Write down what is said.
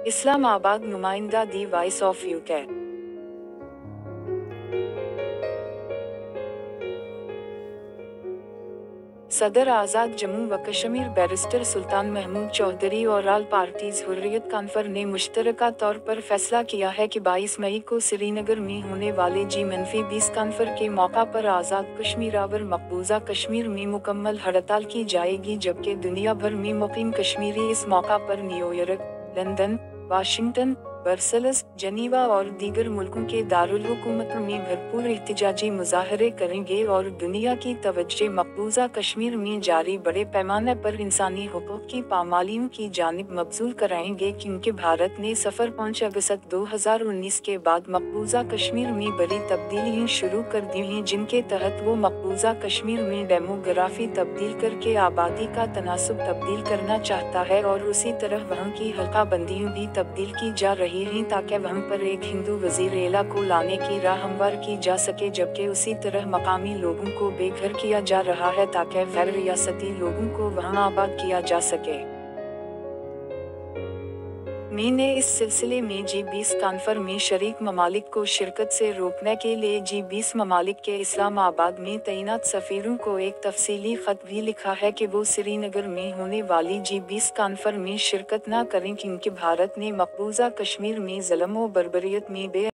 اسلام آباد نمائندہ دی voice of UK صدر آزاد جموں و کشمیر بیرسٹر سلطان محمود چودھری اور آل پارٹیز حریت کانفر نے مشترکہ طور پر فیصلہ کیا ہے کہ 22 مئی کو سری نگر میں ہونے والے G-20 کانفر کے موقع پر آزاد کشمیر اور مقبوضہ کشمیر میں مکمل ہڑتال کی جائے گی، جبکہ دنیا بھر میں مقیم کشمیری اس موقع پر New York, London, Washington, Brussels, Geneva اور دیگر ملکوں کے دارالحکومتوں میں بھرپور احتجاجی مظاہرے کریں گے اور دنیا کی توجہ مقبوضہ کشمیر میں جاری بڑے پیمانے پر انسانی حقوق کی پامالیوں کی جانب مبذول کرائیں گے، کیونکہ بھارت نے 5 اگست 2019 کے بعد مقبوضہ کشمیر میں بڑی تبدیلیاں شروع کر دی ہیں، جن کے تحت وہ مقبوضہ کشمیر میں ڈیموگرافی تبدیل کر کے آبادی کا تناسب تبدیل کرنا چاہتا ہے، اور اسی طرح وہاں کی حلقہ بندیاں بھی تبدیل کی جا رہی ہیں تاکہ وہاں پر ایک ہندو وزیر اعلیٰ کو لانے کی راہ ہموار کی جا سکے، جبکہ اسی طرح مقامی لوگوں کو بے گھر کیا جا رہا ہے تاکہ غیر ریاستی لوگوں کو وہاں آباد کیا جا سکے۔ میں نے اس سلسلے میں G-20 کانفر میں شریک ممالک کو شرکت سے روکنے کے لیے G-20 ممالک کے اسلام آباد میں تعینات سفیروں کو ایک تفصیلی خط بھی لکھا ہے کہ وہ سری نگر میں ہونے والی G-20 کانفر میں شرکت نہ کریں، کیونکہ بھارت نے مقبوضہ کشمیر میں ظلم و بربریت میں بے